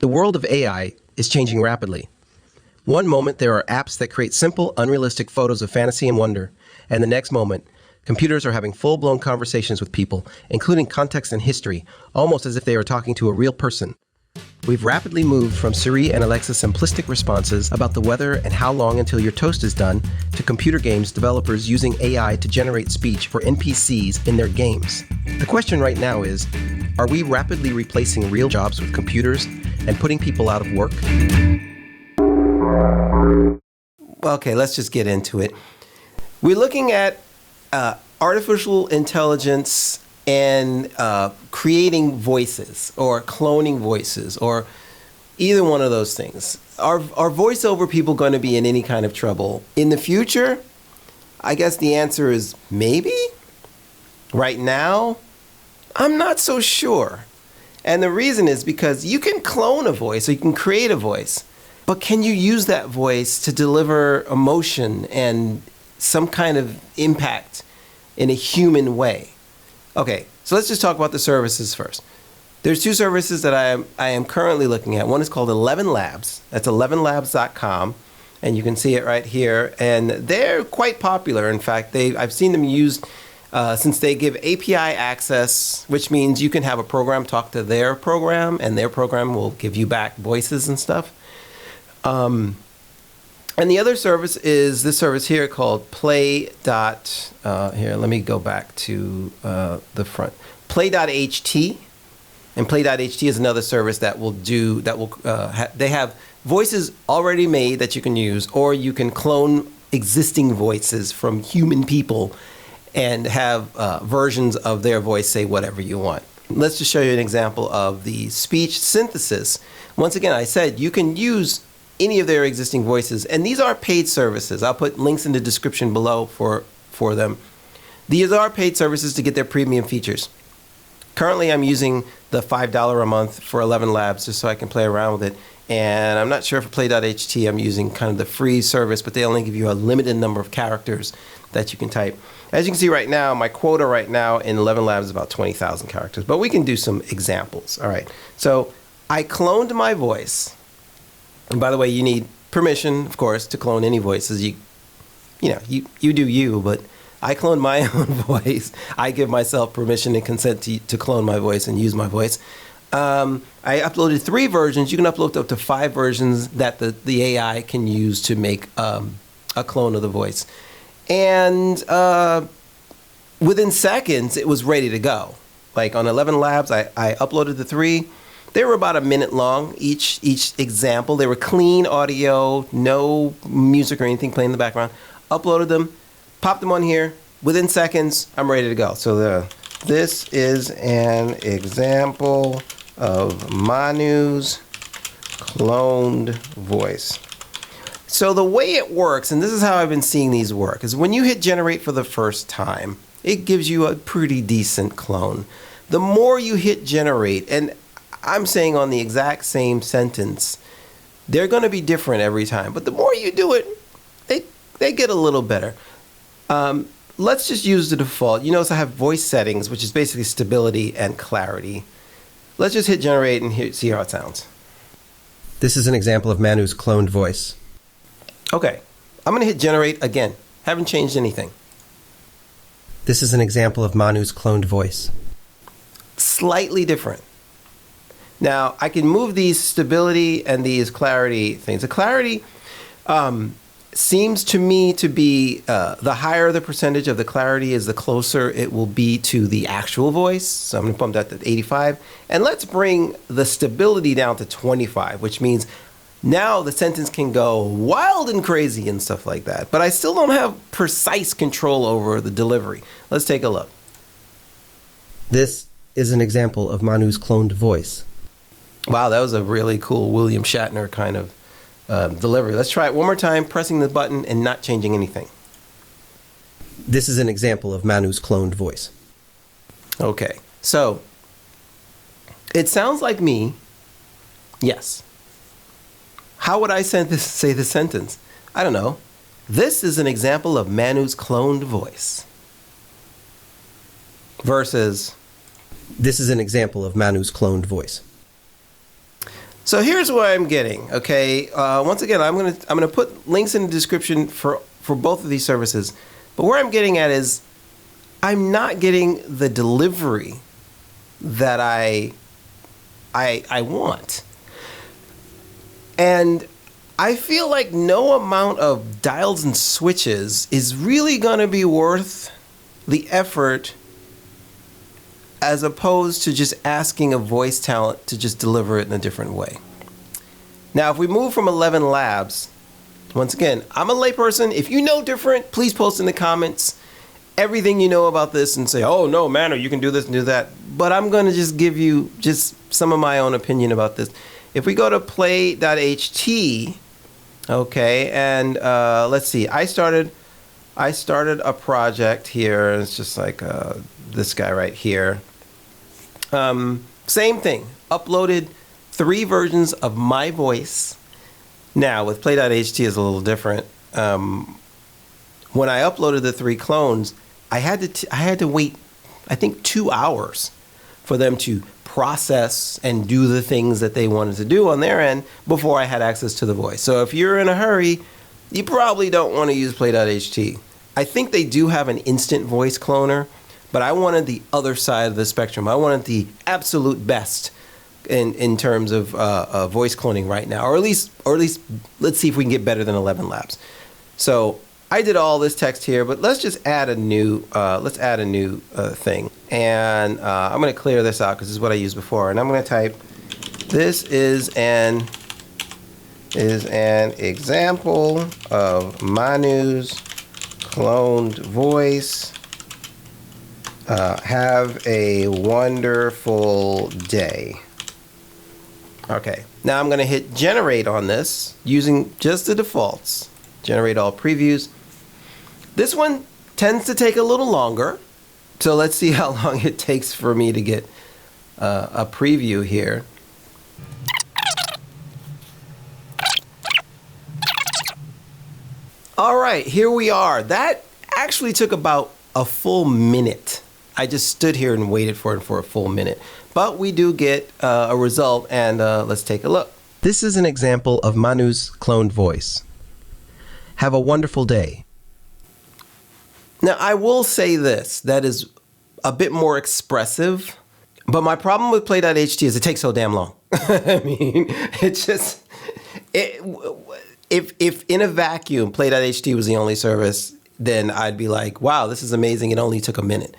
The world of AI is changing rapidly. One moment, there are apps that create simple, unrealistic photos of fantasy and wonder, and the next moment, computers are having full-blown conversations with people, including context and history, almost as if they are talking to a real person. We've rapidly moved from Siri and Alexa's simplistic responses about the weather and how long until your toast is done to computer games developers using AI to generate speech for NPCs in their games. The question right now is, are we rapidly replacing real jobs with computers and putting people out of work? Okay, let's just get into it. We're looking at artificial intelligence and creating voices or cloning voices or either one of those things. Are voiceover people going to be in any kind of trouble? In the future, I guess the answer is maybe. Right now, I'm not so sure. And the reason is because you can clone a voice or you can create a voice, but can you use that voice to deliver emotion and some kind of impact in a human way? Okay, so let's just talk about the services first. There's two services that I am currently looking at. One is called 11 Labs. That's 11labs.com, and you can see it right here. And they're quite popular. In fact, I've seen them used since they give API access, which means you can have a program talk to their program, and their program will give you back voices and stuff. And the other service is this service here called play.ht. Here, let me go back to the front. Play.ht. And play.ht is another service that will they have voices already made that you can use, or you can clone existing voices from human people and have versions of their voice say whatever you want. Let's just show you an example of the speech synthesis. Once again, I said you can use any of their existing voices, and these are paid services. I'll put links in the description below for them. These are paid services to get their premium features. Currently, I'm using the $5 a month for 11 Labs just so I can play around with it. And I'm not sure for play.ht, I'm using kind of the free service, but they only give you a limited number of characters that you can type. As you can see right now, my quota right now in 11 Labs is about 20,000 characters, but we can do some examples. All right, so I cloned my voice. And by the way, you need permission, of course, to clone any voices. You do you, but I cloned my own voice. I give myself permission and consent to clone my voice and use my voice. I uploaded 3 versions. You can upload up to 5 versions that the AI can use to make a clone of the voice. And within seconds, it was ready to go. Like on 11 Labs, I uploaded the 3. They were about a minute long, each example. They were clean audio, no music or anything playing in the background. Uploaded them, popped them on here. Within seconds, I'm ready to go. So this is an example of Manu's cloned voice. So the way it works, and this is how I've been seeing these work, is when you hit generate for the first time, it gives you a pretty decent clone. The more you hit generate, and I'm saying on the exact same sentence, they're going to be different every time. But the more you do it, they get a little better. Let's just use the default. You notice I have voice settings, which is basically stability and clarity. Let's just hit generate and see how it sounds. This is an example of Manu's cloned voice. Okay, I'm going to hit generate again. Haven't changed anything. This is an example of Manu's cloned voice. Slightly different. Now, I can move these stability and these clarity things. The clarity seems to me to be the higher the percentage of the clarity is, the closer it will be to the actual voice. So I'm going to bump that to 85. And let's bring the stability down to 25, which means now the sentence can go wild and crazy and stuff like that. But I still don't have precise control over the delivery. Let's take a look. This is an example of Manu's cloned voice. Wow, that was a really cool William Shatner kind of delivery. Let's try it one more time, pressing the button and not changing anything. This is an example of Manu's cloned voice. Okay, so it sounds like me. Yes. How would I say this sentence? I don't know. This is an example of Manu's cloned voice. Versus, this is an example of Manu's cloned voice. So here's what I'm getting. Okay, once again, I'm gonna put links in the description for both of these services. But where I'm getting at is, I'm not getting the delivery that I want, and I feel like no amount of dials and switches is really going to be worth the effort, as opposed to just asking a voice talent to just deliver it in a different way. Now, if we move from 11 Labs, once again, I'm a layperson. If you know different, please post in the comments everything you know about this and say, oh no, man, or you can do this and do that. But I'm going to just give you just some of my own opinion about this. If we go to play.ht, okay, and let's see, I started a project here. It's just like this guy right here. Same thing, uploaded 3 versions of my voice. Now with play.ht is a little different. When I uploaded the 3 clones, I had to wait, I think, 2 hours for them to process and do the things that they wanted to do on their end before I had access to the voice. So if you're in a hurry, you probably don't want to use play.ht. I think they do have an instant voice cloner, but I wanted the other side of the spectrum. I wanted the absolute best in terms of voice cloning right now, or at least let's see if we can get better than 11 Labs. So I did all this text here, but let's just add a new thing, and I'm going to clear this out because this is what I used before, and I'm going to type, this is an example of Manu's cloned voice. Have a wonderful day. Okay, now I'm going to hit generate on this using just the defaults. Generate all previews. This one tends to take a little longer, so let's see how long it takes for me to get a preview here. All right, here we are. That actually took about a full minute. I just stood here and waited for it for a full minute, but we do get a result, and let's take a look. This is an example of Manu's cloned voice. Have a wonderful day. Now, I will say this, that is a bit more expressive, but my problem with play.ht is it takes so damn long. I mean, if in a vacuum, play.ht was the only service, then I'd be like, wow, this is amazing. It only took a minute.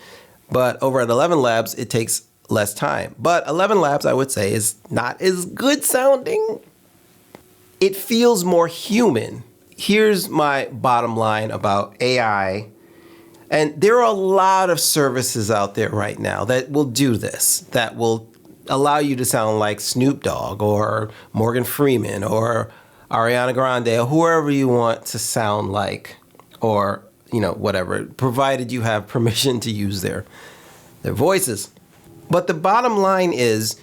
But over at 11 Labs, it takes less time. But 11 Labs, I would say, is not as good sounding. It feels more human. Here's my bottom line about AI. And there are a lot of services out there right now that will do this, that will allow you to sound like Snoop Dogg or Morgan Freeman or Ariana Grande or whoever you want to sound like, or, you know, whatever, provided you have permission to use their voices. But the bottom line is,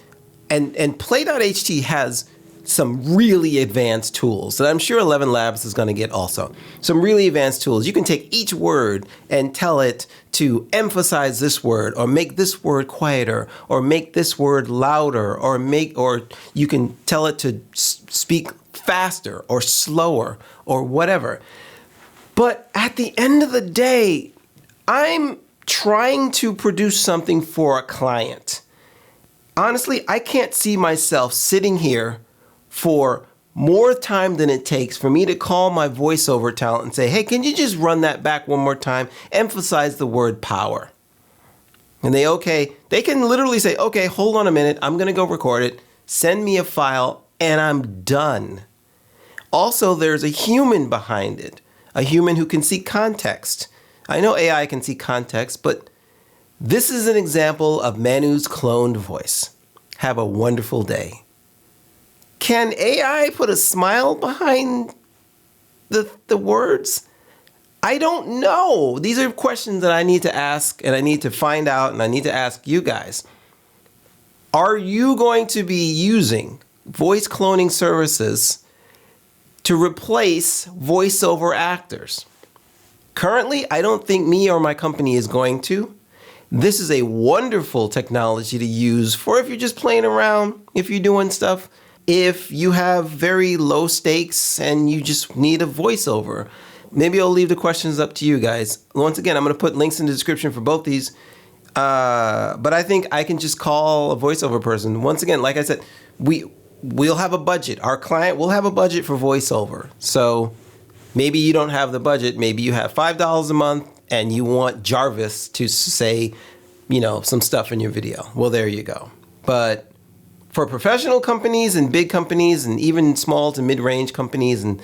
and play.ht has some really advanced tools that I'm sure 11 Labs is going to get also. Some really advanced tools. You can take each word and tell it to emphasize this word, or make this word quieter, or make this word louder, or you can tell it to speak faster or slower or whatever. But at the end of the day, I'm trying to produce something for a client. Honestly, I can't see myself sitting here for more time than it takes for me to call my voiceover talent and say, hey, can you just run that back one more time? Emphasize the word power. And they can literally say, okay, hold on a minute. I'm going to go record it. Send me a file and I'm done. Also, there's a human behind it, a human who can see context. I know AI can see context, but this is an example of Manu's cloned voice. Have a wonderful day. Can AI put a smile behind the words? I don't know. These are questions that I need to ask, and I need to find out, and I need to ask you guys. Are you going to be using voice cloning services to replace voiceover actors? Currently, I don't think me or my company is going to. This is a wonderful technology to use for if you're just playing around, if you're doing stuff. if you have very low stakes and you just need a voiceover. Maybe I'll leave the questions up to you guys. Once again, I'm going to put links in the description for both these. But I think I can just call a voiceover person. Once again, like I said, we'll have a budget. Our client will have a budget for voiceover. So maybe you don't have the budget. Maybe you have $5 a month and you want Jarvis to say, some stuff in your video. Well, there you go. But for professional companies and big companies and even small to mid-range companies and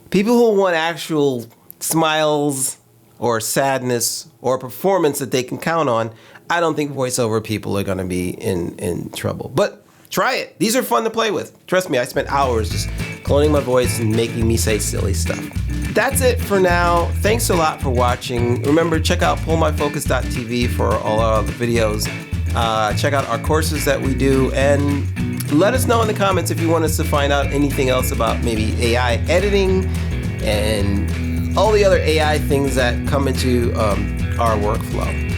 people who want actual smiles or sadness or performance that they can count on, I don't think voiceover people are going to be in trouble. But try it. These are fun to play with. Trust me, I spent hours just cloning my voice and making me say silly stuff. That's it for now. Thanks a lot for watching. Remember, check out pullmyfocus.tv for all our other videos. Check out our courses that we do, and let us know in the comments if you want us to find out anything else about maybe AI editing and all the other AI things that come into our workflow.